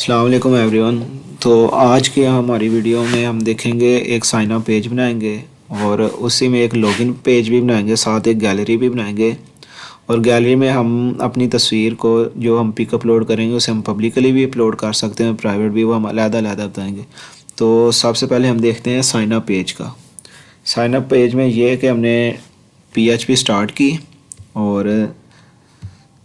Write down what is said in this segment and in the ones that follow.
अस्सलाम वालेकुम एवरीवन। तो आज की हमारी वीडियो में हम देखेंगे एक साइन अप पेज बनाएंगे और उसी में एक लॉगिन पेज भी बनाएंगे, साथ एक गैलरी भी बनाएंगे। और गैलरी में हम अपनी तस्वीर को जो हम पिक अपलोड करेंगे उसे हम पब्लिकली भी अपलोड कर सकते हैं, प्राइवेट भी, वो हम अलग-अलग बताएंगे। तो सबसे पहले हम देखते हैं साइन अप पेज का। साइन अप पेज में ये है कि हमने PHP स्टार्ट की और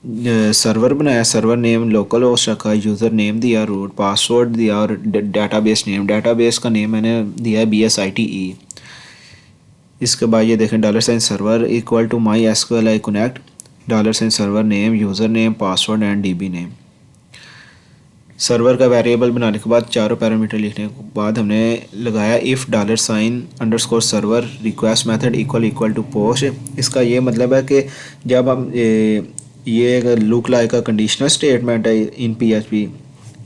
सर्वर बनाया, सर्वर नेम लोकल होस्ट रखा, यूज़र नेम दिया, रूट पासवर्ड दिया और डेटाबेस नेम, डेटाबेस का नेम मैंने दिया है BSITE। इसके बाद ये देखें $साइन server equal to MySQLi connect, $साइन server name, user name, password and DB name. सर्वर का वेरिएबल बनाने के बाद चारों पैरामीटर लिखने के बाद हमने लगाया इफ़ $साइन server request method equal to post. इसका ये मतलब है कि जब हम ये एक लुक लाइक का कंडीशनल स्टेटमेंट है इन PHP।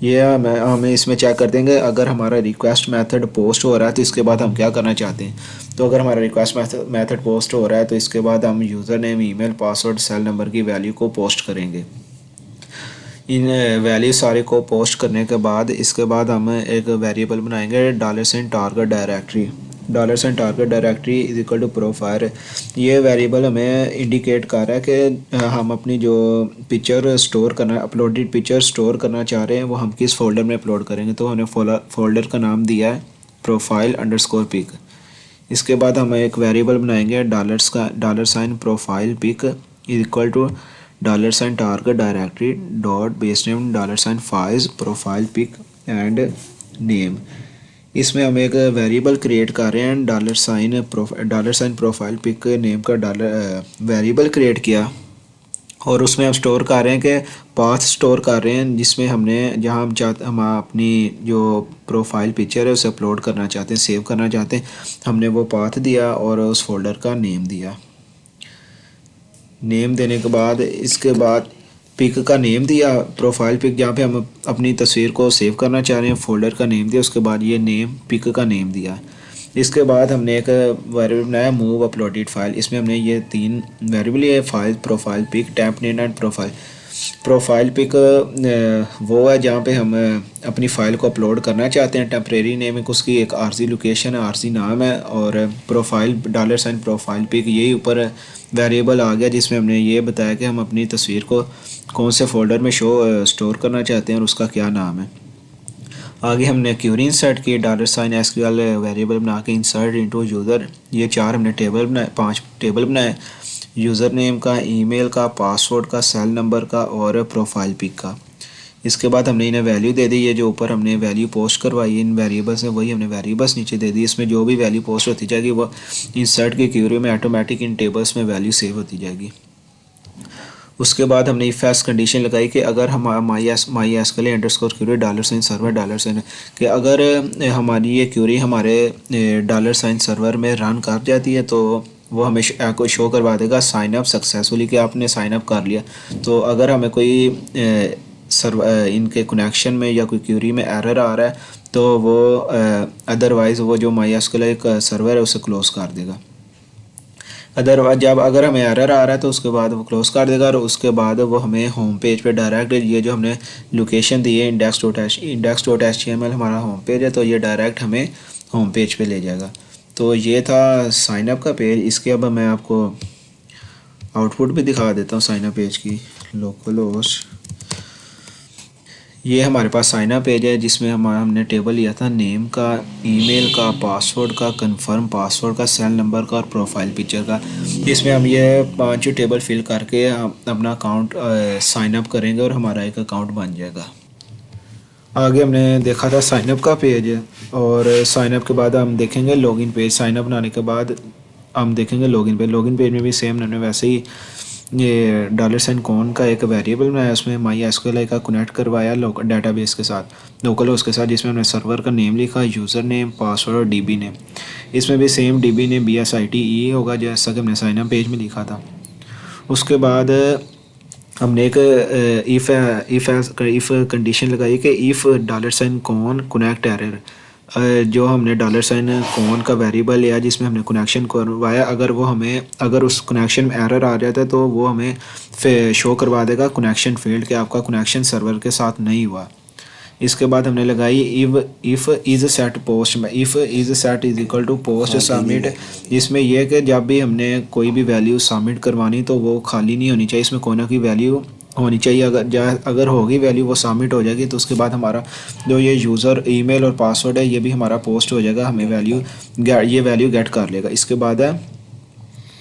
ये हमें इसमें चेक कर देंगे अगर हमारा रिक्वेस्ट मेथड पोस्ट हो रहा है तो इसके बाद हम क्या करना चाहते हैं। तो अगर हमारा रिक्वेस्ट मेथड पोस्ट हो रहा है तो इसके बाद हम user name, email, password, cell number की वैल्यू को पोस्ट करेंगे। इन वैल्यू सारे को पोस्ट करने के बाद इसके बाद हम एक वेरिएबल बनाएंगे $sign target directory, $sign target directory is equal to profile. ये वेरिएबल हमें इंडिकेट कर रहा है कि हम अपनी जो पिक्चर स्टोर करना, अपलोडेड पिक्चर स्टोर करना चाह रहे हैं वो हम किस फोल्डर में अपलोड करेंगे। तो हमने फोल्डर का नाम दिया है profile_pic। इसके बाद हम एक वेरिएबल बनाएंगे $sign profile pic is equal to $sign target directory dot base name $sign files profile pic and name. इसमें हम एक वेरिएबल क्रिएट कर रहे हैं $साइन प्रोफाइल पिक नेम का वेरिएबल क्रिएट किया और उसमें हम स्टोर कर रहे हैं कि पाथ स्टोर कर रहे हैं जिसमें हमने जहां हम अपनी जो प्रोफाइल पिक्चर है उसे अपलोड करना चाहते हैं, सेव करना चाहते हैं। हमने वो पाथ दिया और उस फोल्डर का नेम दिया। नेम देने के बाद इसके बाद पिक का नेम दिया, प्रोफाइल पिक जहाँ पे हम अपनी तस्वीर को सेव करना चाह रहे हैं, फोल्डर का नेम दिया। उसके बाद ये नेम पिक का नेम दिया। इसके बाद हमने एक वेरिएबल बनाया मूव अपलोडेड फाइल। इसमें हमने ये 3 वेरिएबल लिए, file, profile pic, tap name and profile. Profile pic वो है जहाँ पे हम अपनी फ़ाइल को अपलोड करना चाहते हैं। टेम्परेरी नेम उसकी एक आरजी लोकेशन है, आरजी नाम है। और प्रोफाइल $साइन प्रोफाइल पिक यही ऊपर वेरिएबल आ गया जिसमें हमने ये बताया कि हम अपनी तस्वीर को कौन से फोल्डर में स्टोर करना चाहते हैं और उसका क्या नाम है। आगे हमने क्यूरी इंसर्ट की, $साइन SQL वेरिएबल बना के इंसर्ट इनटू यूज़र। ये 4 हमने टेबल बनाए, 5 टेबल बनाए, यूज़र नेम का, ईमेल का, पासवर्ड का, सेल नंबर का और प्रोफाइल पिक का। इसके बाद हमने इन्हें वैल्यू दे दी है, जो ऊपर हमने वैल्यू पोस्ट करवाई इन वेरिएबल्स में वही हमने वेरिएबल्स नीचे दे दी। इसमें जो भी वैल्यू पोस्ट होती जाएगी वो इंसर्ट की क्यूरी में ऑटोमेटिक इन टेबल्स में वैल्यू सेव होती जाएगी। उसके बाद हमने इफ एल्स कंडीशन लगाई कि अगर हम MySQL_query $साइन सर्वर $साइन कि अगर हमारी ये क्यूरी हमारे $साइन सर्वर में रन कर जाती है तो वो हमें को शो करवा देगा साइन अप सक्सेसफुली कि आपने साइन अप कर लिया। तो अगर हमें कोई इनके कनेक्शन में या कोई क्यूरी में एरर आ रहा है तो वो अदरवाइज़ वो जो MySQL का सर्वर है उसे क्लोज़ कर देगा। अदरवाइज अगर हमें एरर आ रहा है तो उसके बाद वो क्लोज़ कर देगा और उसके बाद वो हमें होम पेज पे डायरेक्ट, ये जो हमने लोकेशन दी है index.html हमारा होम पेज है, तो ये डायरेक्ट हमें होम पेज पे ले जाएगा। तो ये था साइन अप का पेज। इसके अब मैं आपको आउटपुट भी दिखा देता हूँ साइन अप पेज की। लोकल होस्ट, ये हमारे पास साइन अप पेज है जिसमें हमने टेबल लिया था नेम का, ईमेल का, पासवर्ड का, कंफर्म पासवर्ड का, सेल नंबर का और प्रोफाइल पिक्चर का। इसमें हम ये 5 टेबल फिल करके अपना अकाउंट साइन अप करेंगे और हमारा एक अकाउंट बन जाएगा। आगे हमने देखा था साइन अप का पेज और साइन अप के बाद हम देखेंगे लॉगिन पेज। साइन अप बनाने के बाद हम देखेंगे लॉगिन पेज। लॉगिन पेज में भी सेम हमने वैसे ही ये $साइन कौन का एक वेरिएबल बनाया, उसमें MySQL का कनेक्ट करवाया डेटाबेस के साथ, लोकल होस्ट के साथ, जिसमें हमने सर्वर का नेम लिखा, यूज़र नेम, पासवर्ड और DB नेम। इसमें भी सेम DB नेम BSITE होगा जैसा कि हमने साइन अप पेज में लिखा था। उसके बाद हमने एक इफ़ कंडीशन लगाई कि इफ़ $साइन कौन कनेक्ट एरर, जो हमने $साइन कौन का वेरिएबल लिया जिसमें हमने कनेक्शन करवाया, अगर उस कनेक्शन में एरर आ जाता है तो वो हमें शो करवा देगा कनेक्शन फेल्ड कि आपका कनेक्शन सर्वर के साथ नहीं हुआ। इसके बाद हमने लगाई इफ़ इज़ सेट पोस्ट में, if is set is equal to post submit. इसमें यह है कि जब भी हमने कोई भी वैल्यू सबमिट करवानी तो वो खाली नहीं होनी चाहिए, इसमें कोई ना कोई वैल्यू होनी चाहिए। अगर होगी वैल्यू वो सबमिट हो जाएगी तो उसके बाद हमारा जो ये यूज़र ईमेल और पासवर्ड है ये भी हमारा पोस्ट हो जाएगा, हमें ये वैल्यू गेट कर लेगा। इसके बाद है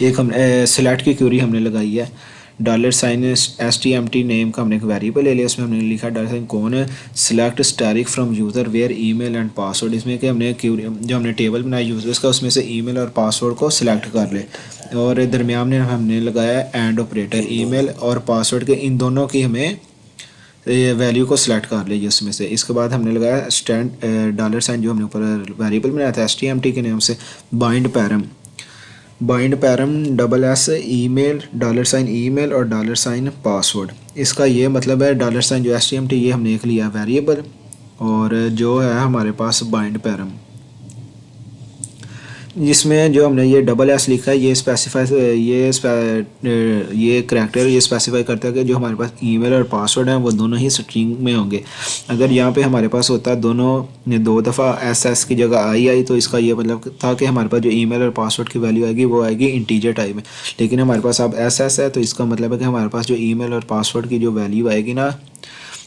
एक हम सिलेक्ट की क्यूरी हमने लगाई है, $STMT नेम का हमने एक वेरिएबल ले लिया, उसमें हमने लिखा $, कौन है select static from user where email and password. इसमें कि हमने क्यूरी जो हमने टेबल बनाया यूज़र्स का उसमें से ईमेल और पासवर्ड को सिलेक्ट कर ले, और दरमियान में हमने लगाया एंड ऑपरेटर, ईमेल और पासवर्ड के इन दोनों की हमें वैल्यू को सिलेक्ट कर लीजिए उसमें से। इसके बाद हमने लगाया $, जो हमने ऊपर वेरिएबल बनाया था STMT के नाम से, bind param SS email $email और $पासवर्ड। इसका ये मतलब है $ जो STMT ये हमने एक लिया वेरिएबल, और जो है हमारे पास बाइंड पैरम, जिसमें जो हमने ये SS लिखा है ये करैक्टर ये स्पेसिफाई करता है कि जो हमारे पास ईमेल और पासवर्ड है वो दोनों ही स्ट्रिंग में होंगे। अगर यहाँ पे हमारे पास होता है दोनों 2 दफ़ा SS की जगह आई तो इसका ये मतलब था कि हमारे पास जो ईमेल और पासवर्ड की वैल्यू आएगी वो आएगी इंटीजर टाइप में, लेकिन हमारे पास अब SS है तो इसका मतलब है कि हमारे पास जो ईमेल और पासवर्ड की जो वैल्यू आएगी ना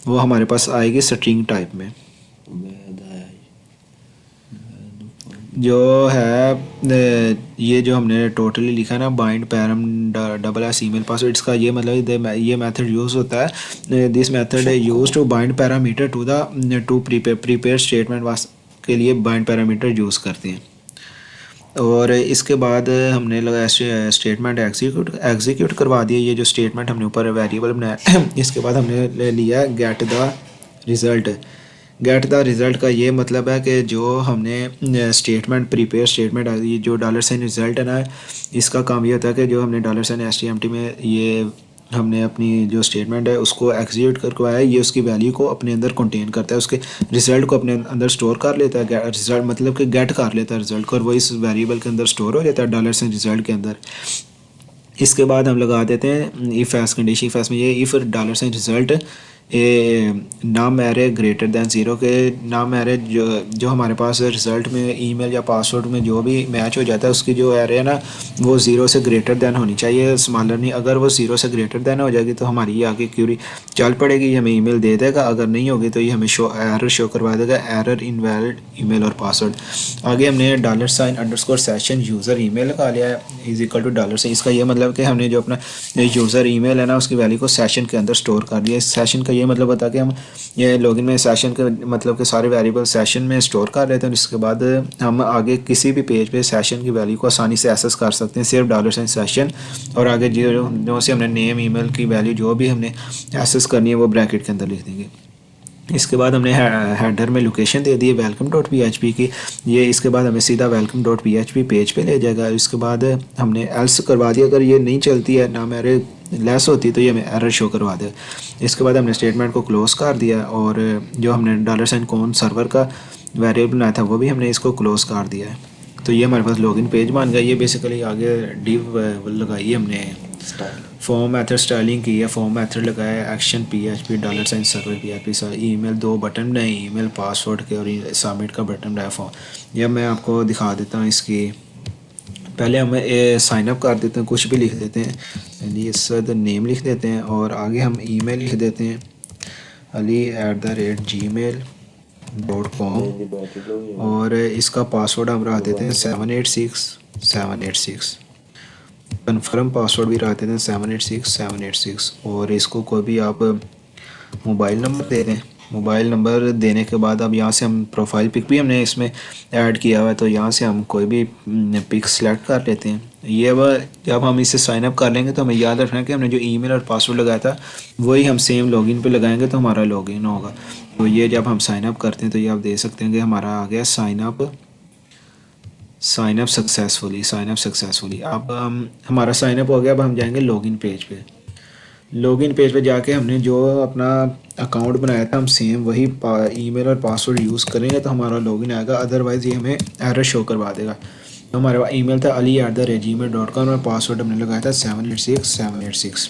वो हमारे पास आएगी स्ट्रिंग टाइप में। जो है ये जो हमने टोटली लिखा है ना bind param SS email password, इसका ये मतलब ये मेथड यूज़ होता है, this method use to bind parameter to prepare statement के लिए बाइंड पैरामीटर यूज़ करते हैं। और इसके बाद हमने लगा स्टेटमेंट एग्जीक्यूट करवा दिया, ये जो स्टेटमेंट हमने ऊपर वेरिएबल बनाया। इसके बाद हमने ले लिया गेट द रिज़ल्ट का ये मतलब है कि जो हमने स्टेटमेंट प्रीपेयर स्टेटमेंट ये जो $रिज़ल्ट है ना, इसका काम ये होता है कि जो हमने $STMT में ये हमने अपनी जो स्टेटमेंट है उसको एग्जीक्यूट करवाया है, ये उसकी वैल्यू को अपने अंदर कंटेन करता है, उसके रिज़ल्ट को अपने अंदर स्टोर कर लेता है, रिज़ल्ट मतलब कि गेट कर लेता है रिज़ल्ट को, और वो इस वेरिएबल के अंदर स्टोर हो जाता है $रिज़ल्ट के अंदर। इसके बाद हम लगा देते हैं if S condition, if S में ये इफ़ $रिज़ल्ट नाम एरे ग्रेटर दैन 0 के नाम एरे जो हमारे पास रिज़ल्ट में ईमेल या पासवर्ड में जो भी मैच हो जाता है उसकी जो एरे है ना वो 0 से ग्रेटर दैन होनी चाहिए, स्मॉलर नहीं। अगर वो 0 से ग्रेटर दैन हो जाएगी तो हमारी ये आगे क्यूरी चल पड़ेगी, हमें ईमेल दे देगा, अगर नहीं होगी तो ये हमें एरर शो करवा देगा, एरर इनवैलिड ईमेल और पासवर्ड। आगे हमने $_सेशन यूज़र ईमेल लगा लिया है इज इक्वल टू $। इसका ये मतलब कि हमने जो अपना यूज़र ईमेल है ना उसकी वैल्यू को सेशन के अंदर स्टोर कर दिया। इस सेशन का ये मतलब होता है कि हम ये लॉगिन में सेशन के मतलब के सारे वेरिएबल सेशन में स्टोर कर लेते हैं, इसके बाद हम आगे किसी भी पेज पे सेशन की वैल्यू को आसानी से एक्सेस कर सकते हैं सिर्फ $सेशन, और आगे जो से हमने नेम ईमेल की वैल्यू जो भी हमने एक्सेस करनी है वो ब्रैकेट के अंदर लिख देंगे। इसके बाद हमने हेडर में लोकेशन दे दी welcome.php की, ये इसके बाद हमें सीधा welcome.php पेज पे ले जाएगा। इसके बाद हमने एल्स करवा दिया, अगर ये नहीं चलती है ना मेरे लेस होती तो ये हमें एरर शो करवा दे। इसके बाद हमने स्टेटमेंट को क्लोज़ कर दिया, और जो हमने $कौन सर्वर का वेरिएबल बनाया था वो भी हमने इसको क्लोज़ कर दिया है। तो ये हमारे पास लॉगिन पेज बन गया। ये बेसिकली आगे डिव लगाई हमने, फॉर्म मेथड स्टाइलिंग की है, फॉर्म मेथड लगाया, action PHP $server PHP, email 2 button बनाए, ईमेल पासवर्ड के और सबमिट का बटन बनाया फॉर्म। यह मैं आपको दिखा देता हूँ। इसकी पहले हम साइन अप कर देते हैं, कुछ भी लिख देते हैं, अली असद नेम लिख देते हैं, और आगे हम ईमेल लिख देते हैं ali@gmail.com, और इसका पासवर्ड हम रख देते हैं 786 कन्फर्म पासवर्ड भी रख देते हैं 786, और इसको कोई भी आप मोबाइल नंबर दे दें। मोबाइल नंबर देने के बाद अब यहाँ से हम प्रोफाइल पिक भी हमने इसमें ऐड किया हुआ है, तो यहाँ से हम कोई भी पिक सेलेक्ट कर लेते हैं। ये जब हम इसे साइन अप कर लेंगे तो हमें याद रखना है कि हमने जो ईमेल और पासवर्ड लगाया था वही हम सेम लॉगिन पे लगाएंगे तो हमारा लॉगिन होगा। तो ये जब हम साइन अप करते हैं तो ये आप देख सकते हैं कि हमारा आ गया साइन अप सक्सेसफुली। अब हमारा साइन अप हो गया। अब हम जाएंगे लॉगिन पेज पे। लॉगिन पेज पे जाके हमने जो अपना अकाउंट बनाया था हम सेम वही ईमेल और पासवर्ड यूज़ करेंगे तो हमारा लॉगिन आएगा, अदरवाइज़ ये हमें एरर शो करवा देगा। तो हमारा ईमेल था ali@gmail.com और पासवर्ड हमने लगाया था 786।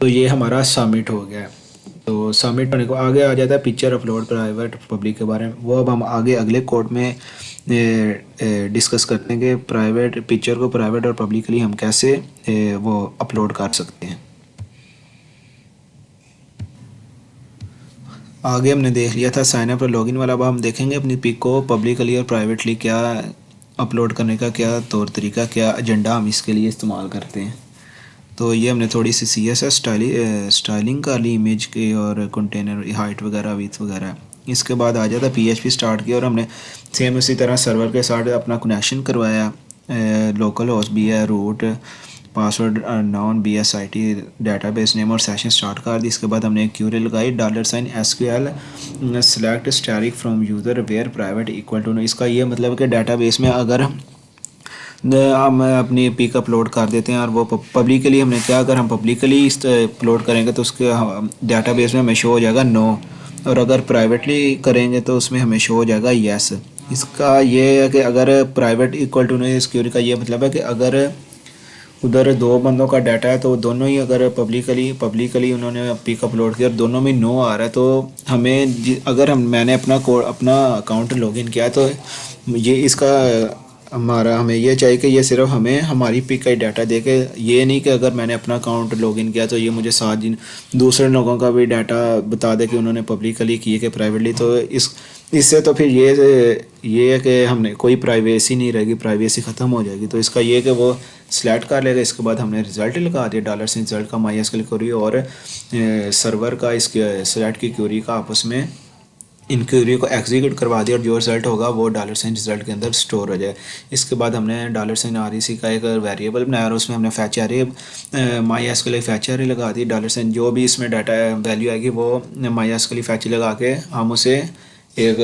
तो ये हमारा सबमिट हो गया है। तो सबमिट होने को आगे आ जाता है पिक्चर अपलोड प्राइवेट पब्लिक के बारे में। वो अब हम आगे अगले कोड में डिस्कस करते हैं कि प्राइवेट पिक्चर को प्राइवेट और पब्लिकली हम कैसे वो अपलोड कर सकते हैं। आगे हमने देख लिया था साइन अप और लॉगिन वाला। अब हम देखेंगे अपनी पिक को पब्लिकली और प्राइवेटली क्या अपलोड करने का क्या तौर तरीका, क्या एजेंडा हम इसके लिए इस्तेमाल करते हैं। तो ये हमने थोड़ी सी CSS स्टाइलिंग कर ली इमेज की और कंटेनर हाइट वगैरह विड्थ वगैरह। इसके बाद आ जाता PHP स्टार्ट किया और हमने सेम उसी तरह सर्वर के साथ अपना कनेक्शन करवाया। लोकल होस्ट भी है, root password non BSIT database name और सेशन स्टार्ट कर दी। इसके बाद हमने एक क्यूरी लगाई $SQL select static from user where private equal to. इसका ये मतलब है कि डाटाबेस में अगर हम अपनी पिक अपलोड कर देते हैं और वो पब्लिकली हमने क्या, अगर हम पब्लिकली इस अपलोड करेंगे तो उसके डाटाबेस में हमें शो हो जाएगा नो, और अगर प्राइवेटली करेंगे तो उसमें हमें शो हो जाएगा यस। इसका ये है कि अगर private equal to no security का ये मतलब है कि अगर उधर दो बंदों का डाटा है तो दोनों ही अगर पब्लिकली उन्होंने पिक अपलोड किया और दोनों में नो आ रहा है तो हमें अगर मैंने अपना अकाउंट लॉगिन किया तो ये इसका हमें ये चाहिए कि ये सिर्फ हमें हमारी पिक का ही डाटा दे के, ये नहीं कि अगर मैंने अपना अकाउंट लॉगिन किया तो ये मुझे 7 दिन दूसरे लोगों का भी डाटा बता दे कि उन्होंने पब्लिकली किए कि प्राइवेटली। तो इससे तो फिर ये है कि हमने कोई प्राइवेसी नहीं रहेगी, प्राइवेसी ख़त्म हो जाएगी। तो इसका ये कि वो सेलेक्ट कर लेगा। इसके बाद हमने रिज़ल्ट लगा दिया $से रिज़ल्ट का MySQL क्वेरी और सर्वर का इसके सेलेक्ट की क्वेरी का आपस में इन क्वेरी को एग्जीक्यूट करवा दिया और जो रिज़ल्ट होगा वो $साइन रिज़ल्ट के अंदर स्टोर हो जाए। इसके बाद हमने $साइन REC का एक वेरिएबल बनाया और उसमें हमने fetch array MySQL fetch array लगा दी। $साइन जो भी इसमें डाटा वैल्यू आएगी वो MySQL फैच लगा के हम उसे एक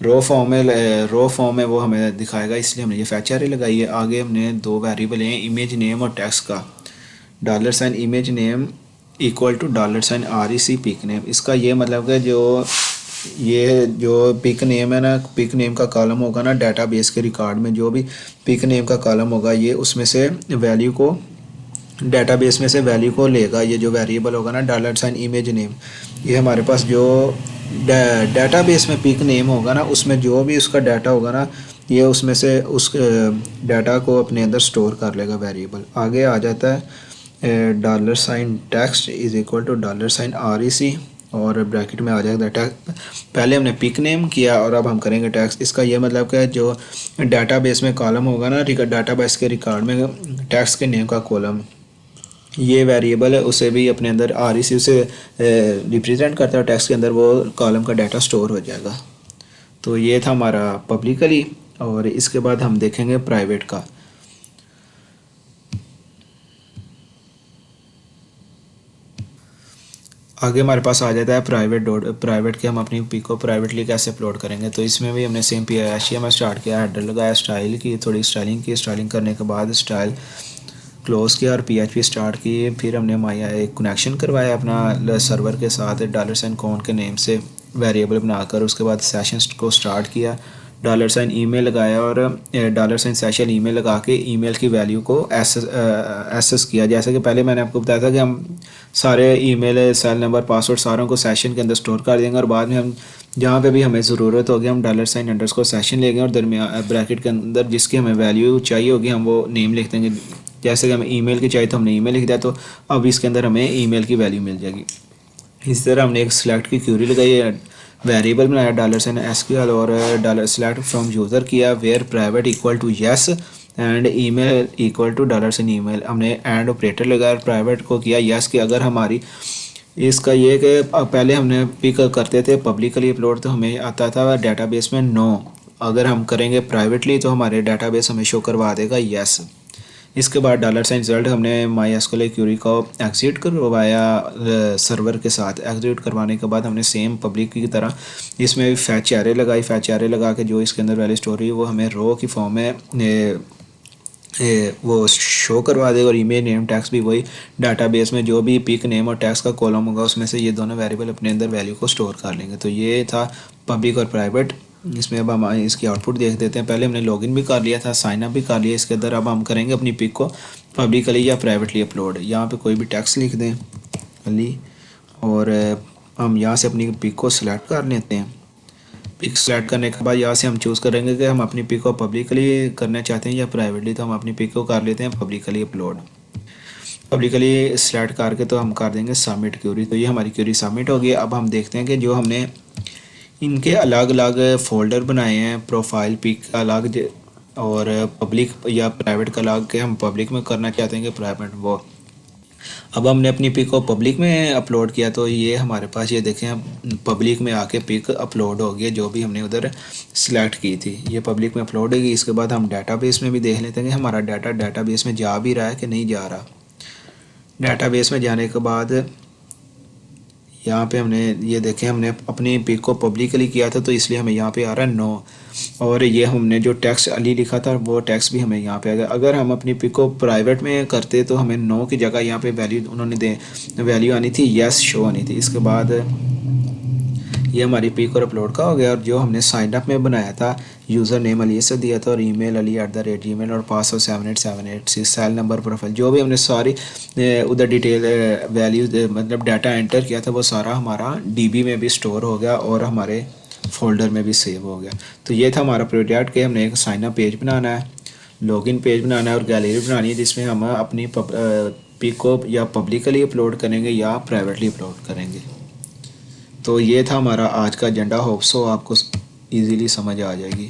रो फॉर्म में वो हमें दिखाएगा, इसलिए हमने ये फैच एरे लगाई है। आगे हमने 2 वेरिएबल हैं इमेज नेम और टेक्स्ट का। $Sign image name equal to $sign REC pic name. इसका ये मतलब है ये जो पिक नेम है ना, पिक नेम का कॉलम होगा ना डाटाबेस के रिकॉर्ड में, जो भी पिक नेम का कॉलम होगा ये उसमें से वैल्यू को डाटाबेस में से वैल्यू को लेगा। ये जो वेरिएबल होगा ना $साइन इमेज नेम, ये हमारे पास जो डाटाबेस में पिक नेम होगा ना उसमें जो भी उसका डाटा होगा ना ये उसमें से उस डाटा को अपने अंदर स्टोर कर लेगा वेरिएबल। आगे आ जाता है $sign text is equal to $sign REC और ब्रैकेट में आ जाएगा डाटा। पहले हमने पिक नेम किया और अब हम करेंगे टैक्स। इसका ये मतलब कि जो डाटाबेस में कॉलम होगा ना डाटाबेस के रिकॉर्ड में टैक्स के नेम का कॉलम, ये वेरिएबल है उसे भी अपने अंदर REC उसे रिप्रेजेंट करता है। टैक्स के अंदर वो कॉलम का डाटा स्टोर हो जाएगा। तो ये था हमारा पब्लिकली और इसके बाद हम देखेंगे प्राइवेट का। आगे हमारे पास आ जाता है प्राइवेट के हम अपनी पिक को प्राइवेटली कैसे अपलोड करेंगे। तो इसमें भी हमने सेम HTML स्टार्ट किया, हेडर लगाया, स्टाइल की थोड़ी स्टाइलिंग करने के बाद स्टाइल क्लोज किया और PHP स्टार्ट की। फिर हमने एक कनेक्शन करवाया अपना सर्वर के साथ $साइन कौन के नेम से वेरिएबल बनाकर। उसके बाद सेशंस को स्टार्ट किया, $साइन ईमेल लगाया और $साइन सेशन ईमेल लगा के ईमेल की वैल्यू को एक्सेस किया। जैसे कि पहले मैंने आपको बताया था कि हम सारे ईमेल सेल नंबर पासवर्ड सारों को सेशन के अंदर स्टोर कर देंगे और बाद में हम जहाँ पे भी हमें ज़रूरत होगी हम $साइन अंडरस्कोर सेशन लेंगे और दरमियान ब्रैकेट के अंदर जिसकी हमें वैल्यू चाहिए होगी हम वो नेम लिख देंगे। जैसे कि हमें ईमेल की चाहिए तो हमने ईमेल लिख दिया, तो अब इसके अंदर हमें ईमेल की वैल्यू मिल जाएगी। इस तरह हमने एक सिलेक्ट की क्यूरी लगाई है, वेरिएबल बनाया $साइन SQL और सेलेक्ट फ्रॉम यूज़र किया where private equal to yes and email equal to $साइन ईमेल। हमने एंड ऑपरेटर लगाया, प्राइवेट को किया यस कि अगर हमारी इसका ये कि पहले हमने पिक करते थे पब्लिकली अपलोड तो हमें आता था डाटाबेस में नो, अगर हम करेंगे प्राइवेटली तो हमारे डाटाबेस हमें शो करवा देगा यस। इसके बाद $साइन रिजल्ट हमने MySQL क्यूरी को एग्जीक्यूट करवाया सर्वर के साथ। एग्जीक्यूट करवाने के बाद हमने सेम पब्लिक की तरह इसमें भी फैच एरे लगाई। फैच एरे लगा के जो इसके अंदर वैल्यू स्टोर हुई वो हमें रो की फॉर्म में वो शो करवा देगा और ईमेल नेम टैक्स भी वही डाटाबेस में जो भी पिक नेम और टैक्स का कॉलम होगा उसमें से ये दोनों वेरिएबल अपने अंदर वैल्यू को स्टोर कर लेंगे। तो ये था पब्लिक और प्राइवेट। इसमें अब हम इसकी आउटपुट देख देते हैं। पहले हमने लॉगिन भी कर लिया था, साइन अप भी कर लिया। इसके अंदर अब हम करेंगे अपनी पिक को पब्लिकली या प्राइवेटली अपलोड। यहाँ पे कोई भी टैक्स लिख दें अली और हम यहाँ से अपनी पिक को सिलेक्ट कर लेते हैं। पिक सेलेक्ट करने के बाद यहाँ से हम चूज़ करेंगे कि हम अपनी पिक को पब्लिकली करना चाहते हैं या प्राइवेटली। तो हम अपनी पिक को कर लेते हैं पब्लिकली अपलोड। पब्लिकली सेलेक्ट करके तो हम कर देंगे सबमिट क्यूरी। तो ये हमारी क्यूरी सबमिट होगी। अब हम देखते हैं कि जो हमने इनके अलग अलग फ़ोल्डर बनाए हैं, प्रोफाइल पिक अलग और पब्लिक या प्राइवेट का अलग, के हम पब्लिक में करना चाहते हैं कि प्राइवेट, वो अब हमने अपनी पिक को पब्लिक में अपलोड किया। तो ये हमारे पास, ये देखें, पब्लिक में आके पिक अपलोड हो गई जो भी हमने उधर सिलेक्ट की थी, ये पब्लिक में अपलोड होगी। इसके बाद हम डाटाबेस में भी देख लेते हैं कि हमारा डाटा डाटाबेस में जा भी रहा है कि नहीं जा रहा। डाटाबेस में जाने के बाद यहाँ पे हमने ये देखें, हमने अपनी पिक को पब्लिकली किया था तो इसलिए हमें यहाँ पे आ रहा है नो। और ये हमने जो टेक्स्ट अली लिखा था वो टेक्स्ट भी हमें यहाँ पे आ गया। अगर हम अपनी पिक को प्राइवेट में करते तो हमें नो की जगह यहाँ पे वैल्यू उन्होंने वैल्यू आनी थी यस शो आनी थी। इसके बाद ये हमारी पिक और अपलोड का हो गया। और जो हमने साइन अप में बनाया था, यूज़र नेम अली से दिया था और ईमेल ali@gmail और पासवर्ड 78786, सेल नंबर, प्रोफाइल, जो भी हमने सारी उधर डिटेल वैल्यू मतलब डाटा एंटर किया था वो सारा हमारा डीबी में भी स्टोर हो गया और हमारे फोल्डर में भी सेव हो गया। तो ये था हमारा प्रोजेक्ट कि हमने एक साइन अप पेज बनाना है, लॉगिन पेज बनाना है और गैलरी बनानी है जिसमें हम अपनी पिक को या पब्लिकली अपलोड करेंगे या प्राइवेटली अपलोड करेंगे। तो ये था हमारा आज का एजेंडा। होप सो आपको इजीली समझ आ जाएगी।